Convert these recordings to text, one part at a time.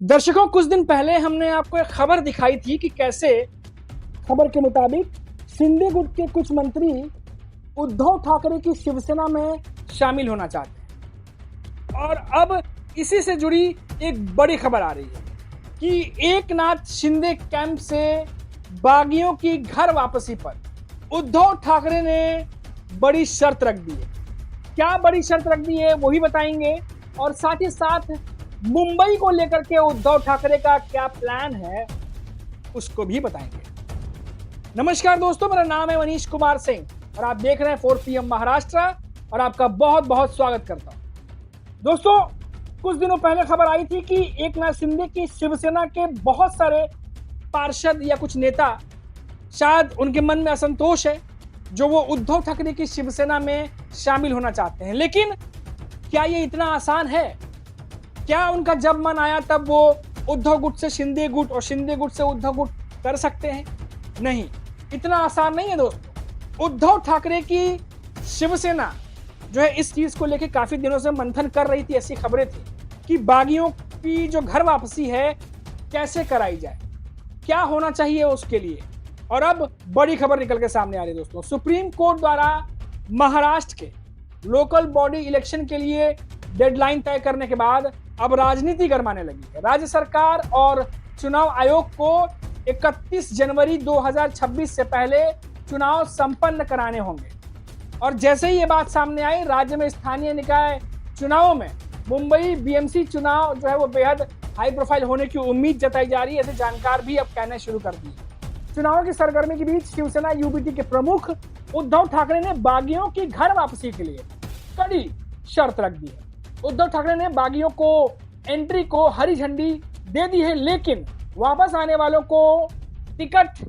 दर्शकों, कुछ दिन पहले हमने आपको एक खबर दिखाई थी कि कैसे खबर के मुताबिक शिंदे गुट के कुछ मंत्री उद्धव ठाकरे की शिवसेना में शामिल होना चाहते हैं। और अब इसी से जुड़ी एक बड़ी खबर आ रही है कि एकनाथ शिंदे कैंप से बागियों की घर वापसी पर उद्धव ठाकरे ने बड़ी शर्त रख दी है। क्या बड़ी शर्त रख दी है वही बताएंगे, और साथ ही साथ मुंबई को लेकर के उद्धव ठाकरे का क्या प्लान है उसको भी बताएंगे। नमस्कार दोस्तों, मेरा नाम है मनीष कुमार सिंह और आप देख रहे हैं 4PM महाराष्ट्र और आपका बहुत बहुत स्वागत करता हूं। दोस्तों, कुछ दिनों पहले खबर आई थी कि एकनाथ शिंदे की शिवसेना के बहुत सारे पार्षद या कुछ नेता, शायद उनके मन में असंतोष है जो वो उद्धव ठाकरे की शिवसेना में शामिल होना चाहते हैं। लेकिन क्या ये इतना आसान है? क्या उनका जब मन आया तब वो उद्धव गुट से शिंदे गुट और शिंदे गुट से उद्धव गुट कर सकते हैं? नहीं, इतना आसान नहीं है दोस्तों। उद्धव ठाकरे की शिवसेना जो है इस चीज को लेकर काफी दिनों से मंथन कर रही थी। ऐसी खबरें थी कि बागियों की जो घर वापसी है कैसे कराई जाए, क्या होना चाहिए उसके लिए। और अब बड़ी खबर निकल के सामने आ रही है दोस्तों। सुप्रीम कोर्ट द्वारा महाराष्ट्र के लोकल बॉडी इलेक्शन के लिए डेडलाइन तय करने के बाद अब राजनीति गरमाने लगी है। राज्य सरकार और चुनाव आयोग को 31 जनवरी 2026 से पहले चुनाव संपन्न कराने होंगे। और जैसे ही ये बात सामने आई, राज्य में स्थानीय निकाय चुनावों में मुंबई बीएमसी चुनाव जो है वो बेहद हाई प्रोफाइल होने की उम्मीद जताई जा रही है। ऐसे जानकार भी अब कहने शुरू कर दिए। चुनाव की सरगर्मी के बीच शिवसेना यूबीटी के प्रमुख उद्धव ठाकरे ने बागियों की घर वापसी के लिए कड़ी शर्त रख दी है। उद्धव ठाकरे ने बागियों को एंट्री को हरी झंडी दे दी है, लेकिन वापस आने वालों को टिकट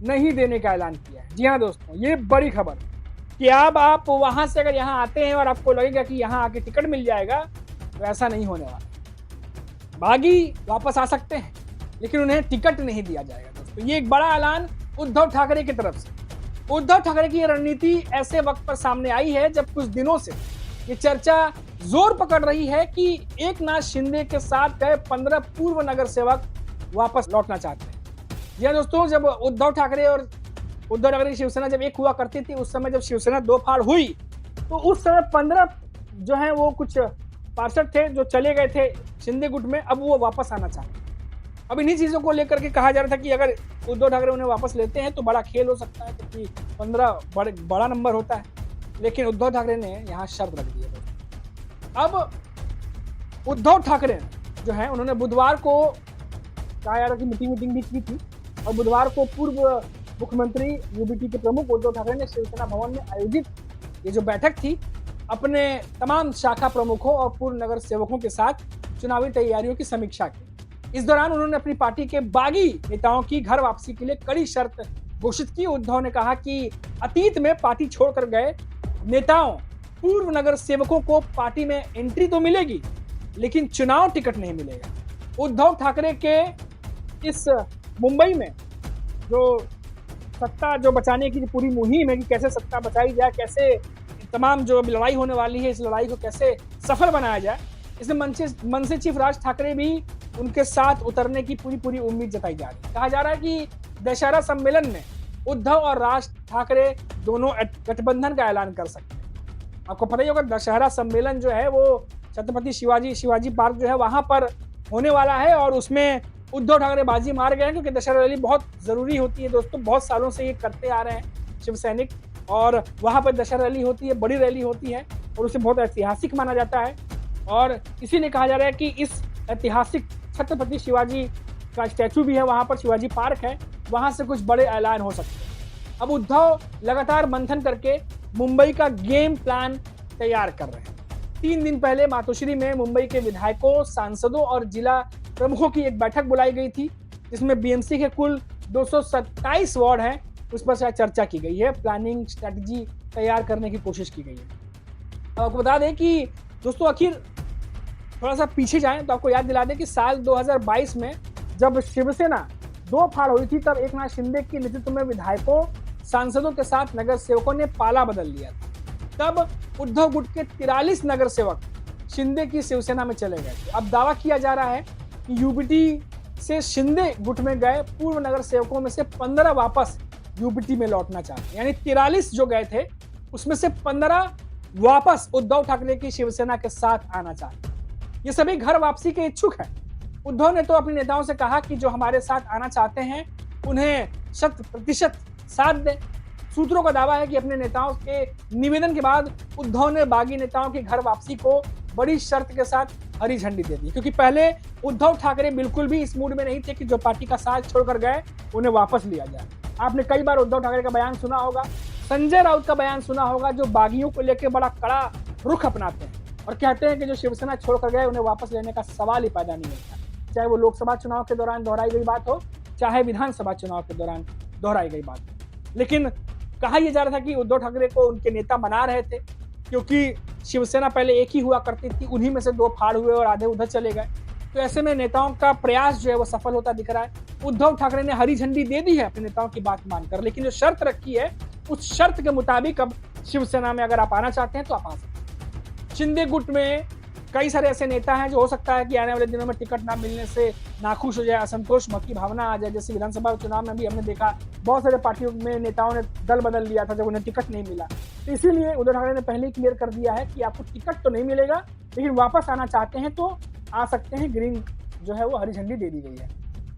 नहीं देने का ऐलान किया है। जी हाँ दोस्तों, ये बड़ी खबर कि अब आप वहां से अगर यहाँ आते हैं और आपको लगेगा कि यहाँ आके टिकट मिल जाएगा, तो ऐसा नहीं होने वाला। बागी वापस आ सकते हैं लेकिन उन्हें टिकट नहीं दिया जाएगा दोस्तों। ये एक बड़ा ऐलान उद्धव ठाकरे की तरफ से। उद्धव ठाकरे की रणनीति ऐसे वक्त पर सामने आई है जब कुछ दिनों से ये चर्चा जोर पकड़ रही है कि एकनाथ शिंदे के साथ गए 15 पूर्व नगर सेवक वापस लौटना चाहते हैं। जी दोस्तों, जब उद्धव ठाकरे की शिवसेना जब एक हुआ करती थी, उस समय जब शिवसेना दो फाड़ हुई तो उस समय 15 जो है वो कुछ पार्षद थे जो चले गए थे शिंदे गुट में, अब वो वापस आना चाहते हैं। अब इन्हीं चीजों को लेकर के कहा जा रहा था कि अगर उद्धव ठाकरे उन्हें वापस लेते हैं तो बड़ा खेल हो सकता है, क्योंकि 15 बड़ा नंबर होता है। लेकिन उद्धव ठाकरे ने यहाँ शर्त रख दी है। अब उद्धव ठाकरे जो है उन्होंने बुधवार को कहा जा रहा कि मीटिंग भी की थी, और बुधवार को पूर्व मुख्यमंत्री यूबीटी के प्रमुख उद्धव ठाकरे ने शिवसेना भवन में आयोजित ये जो बैठक थी अपने तमाम शाखा प्रमुखों और पूर्व नगर सेवकों के साथ चुनावी तैयारियों की समीक्षा की। इस दौरान उन्होंने अपनी पार्टी के बागी नेताओं की घर वापसी के लिए कड़ी शर्त घोषित की। उद्धव ने कहा कि अतीत में पार्टी छोड़कर गए नेताओं, पूर्व नगर सेवकों को पार्टी में एंट्री तो मिलेगी लेकिन चुनाव टिकट नहीं मिलेगा। उद्धव ठाकरे के इस मुंबई में जो सत्ता जो बचाने की पूरी मुहिम है कि कैसे सत्ता बचाई जाए, कैसे तमाम जो लड़ाई होने वाली है इस लड़ाई को कैसे सफल बनाया जाए, इसमें मन से चीफ राज ठाकरे भी उनके साथ उतरने की पूरी उम्मीद जताई जा रही है। कहा जा रहा है कि दशहरा सम्मेलन में उद्धव और राज ठाकरे दोनों गठबंधन का ऐलान कर सकते हैं। आपको पता ही होगा, दशहरा सम्मेलन जो है वो छत्रपति शिवाजी पार्क जो है वहां पर होने वाला है, और उसमें उद्धव ठाकरे बाजी मार गए हैं क्योंकि दशहरा रैली बहुत जरूरी होती है दोस्तों। बहुत सालों से ये करते आ रहे हैं शिव सैनिक, और वहां पर दशहरा रैली होती है, बड़ी रैली होती है और उसे बहुत ऐतिहासिक माना जाता है। और इसीलिए कहा जा रहा है कि इस ऐतिहासिक छत्रपति शिवाजी का स्टैचू भी है वहां पर, शिवाजी पार्क है, वहां से कुछ बड़े ऐलान हो सकते हैं। अब उद्धव लगातार मंथन करके मुंबई का गेम प्लान तैयार कर रहे हैं। 3 दिन पहले मातोश्री में मुंबई के विधायकों, सांसदों और जिला प्रमुखों की एक बैठक बुलाई गई थी जिसमें बीएमसी के कुल 227 वार्ड हैं, उस पर शायद चर्चा की गई है, प्लानिंग स्ट्रेटजी तैयार करने की कोशिश की गई है। अब आपको बता दें कि दोस्तों, आखिर थोड़ा सा पीछे जाएं तो आपको याद दिला दें कि साल 2022 में जब शिवसेना दो फाड़ हुई थी, तब एकनाथ शिंदे के नेतृत्व में विधायकों, सांसदों के साथ नगर सेवकों ने पाला बदल लिया था। तब उद्धव गुट के 43 नगर सेवक शिंदे की शिवसेना में चले गए थे। अब दावा किया जा रहा है कि यूपीटी से शिंदे गुट में गए पूर्व नगर सेवकों में से 15 वापस यूपीटी में लौटना चाहते हैं। यानी 43 जो गए थे उसमें से 15 वापस उद्धव ठाकरे की शिवसेना के साथ आना चाहते हैं। ये सभी घर वापसी के इच्छुक हैं। उद्धव ने तो अपने नेताओं से कहा कि जो हमारे साथ आना चाहते हैं उन्हें 100% साथ दें। सूत्रों का दावा है कि अपने नेताओं के निवेदन के बाद उद्धव ने बागी नेताओं की घर वापसी को बड़ी शर्त के साथ हरी झंडी दे दी, क्योंकि पहले उद्धव ठाकरे बिल्कुल भी इस मूड में नहीं थे कि जो पार्टी का साथ छोड़कर गए उन्हें वापस लिया जाए। आपने कई बार उद्धव ठाकरे का बयान सुना होगा, संजय राउत का बयान सुना होगा, जो बागियों को लेकर बड़ा कड़ा रुख अपनाते हैं और कहते हैं कि जो शिवसेना छोड़कर गए उन्हें वापस लेने का सवाल ही पैदा नहीं होता, चाहे वो लोकसभा चुनाव के दौरान दोहराई गई बात हो, चाहे विधानसभा चुनाव के दौरान दोहराई गई बात हो। लेकिन कहा यह जा रहा था कि उद्धव ठाकरे को उनके नेता मना रहे थे, क्योंकि शिवसेना पहले एक ही हुआ करती थी, उन्हीं में से 2 फाड़ हुए और आधे उधर चले गए। तो ऐसे में नेताओं का प्रयास जो है वो सफल होता दिख रहा है। उद्धव ठाकरे ने हरी झंडी दे दी है अपने नेताओं की बात मानकर, लेकिन जो शर्त रखी है उस शर्त के मुताबिक अब शिवसेना में अगर आप आना चाहते हैं तो आप आ सकते हैं। शिंदे गुट में कई सारे ऐसे नेता हैं जो हो सकता है कि आने वाले दिनों में टिकट ना मिलने से नाखुश हो जाए, असंतोष मत की भावना आ जाए। जैसे विधानसभा चुनाव में भी हमने देखा बहुत सारे पार्टियों में नेताओं ने दल बदल लिया था जब उन्हें टिकट नहीं मिला। तो इसीलिए उद्धव ठाकरे ने पहले ही क्लियर कर दिया है कि आपको टिकट तो नहीं मिलेगा, लेकिन वापस आना चाहते हैं तो आ सकते हैं। ग्रीन जो है वो हरी झंडी दे दी गई है।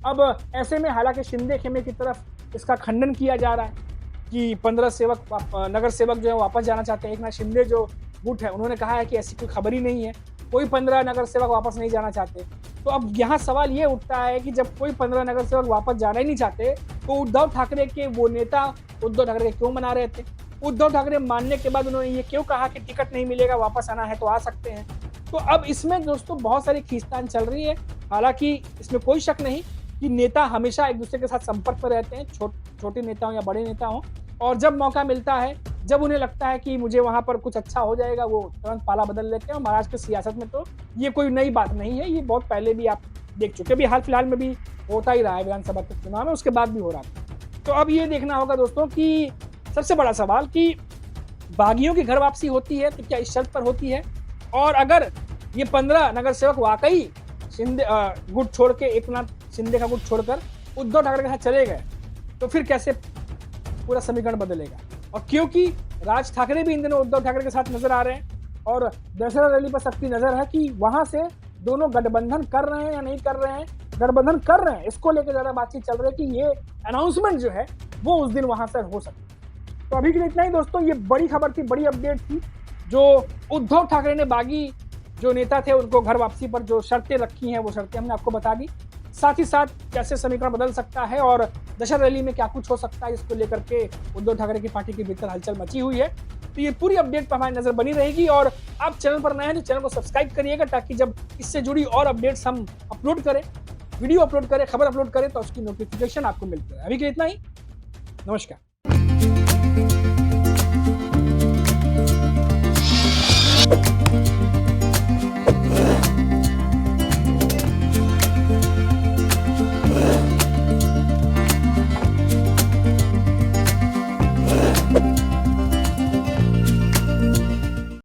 अब ऐसे में हालांकि शिंदे खेमे की तरफ इसका खंडन किया जा रहा है कि 15 नगर सेवक जो है वापस जाना चाहते हैं। एक नाथ शिंदे जो गुट है उन्होंने कहा है कि ऐसी कोई खबर ही नहीं है, कोई 15 नगर सेवक वापस नहीं जाना चाहते। तो अब यहाँ सवाल ये उठता है कि जब कोई 15 नगर सेवक वापस जाना ही नहीं चाहते तो उद्धव ठाकरे के वो नेता उद्धव ठाकरे क्यों मना रहे थे? उद्धव ठाकरे मानने के बाद उन्होंने ये क्यों कहा कि टिकट नहीं मिलेगा, वापस आना है तो आ सकते हैं? तो अब इसमें दोस्तों बहुत सारी खींचतान चल रही है। हालांकि इसमें कोई शक नहीं कि नेता हमेशा एक दूसरे के साथ संपर्क पर रहते हैं, छोटे नेता हो या बड़े नेता हो, और जब मौका मिलता है, जब उन्हें लगता है कि मुझे वहां पर कुछ अच्छा हो जाएगा, वो तुरंत पाला बदल लेते हैं। और महाराष्ट्र की सियासत में तो ये कोई नई बात नहीं है, ये बहुत पहले भी आप देख चुके, अभी हाल फिलहाल में भी होता ही रहा है विधानसभा के चुनाव में, उसके बाद भी हो रहा था। तो अब ये देखना होगा दोस्तों कि सबसे बड़ा सवाल कि बागियों की घर वापसी होती है तो क्या इस शर्त पर होती है, और अगर ये 15 नगर सेवक वाकई शिंदे गुट छोड़ के, एक नाथ शिंदे का गुट छोड़कर उद्धव ठाकरे के साथ चले गए तो फिर कैसे पूरा समीकरण बदलेगा। और क्योंकि राज ठाकरे भी इन दिनों उद्धव ठाकरे के साथ नजर आ रहे हैं और दशहरा रैली पर सबकी नजर है कि वहां से दोनों गठबंधन कर रहे हैं या नहीं कर रहे हैं। गठबंधन कर रहे हैं, इसको लेकर ज्यादा बातचीत चल रही है कि ये अनाउंसमेंट जो है वो उस दिन वहां से हो सकती है। तो अभी के लिए इतना ही दोस्तों, ये बड़ी खबर थी, बड़ी अपडेट थी जो उद्धव ठाकरे ने बागी जो नेता थे उनको घर वापसी पर जो शर्तें रखी हैं वो शर्तें हमने आपको बता दी। साथ ही साथ कैसे समीकरण बदल सकता है और दशहरा रैली में क्या कुछ हो सकता है, इसको लेकर के उद्धव ठाकरे की पार्टी के भीतर हलचल मची हुई है। तो ये पूरी अपडेट पर हमारी नजर बनी रहेगी। और आप चैनल पर नए हैं तो चैनल को सब्सक्राइब करिएगा, ताकि जब इससे जुड़ी और अपडेट्स हम अपलोड करें, वीडियो अपलोड करें, खबर अपलोड करें, तो उसकी नोटिफिकेशन आपको मिलती है। अभी के लिए इतना ही, नमस्कार।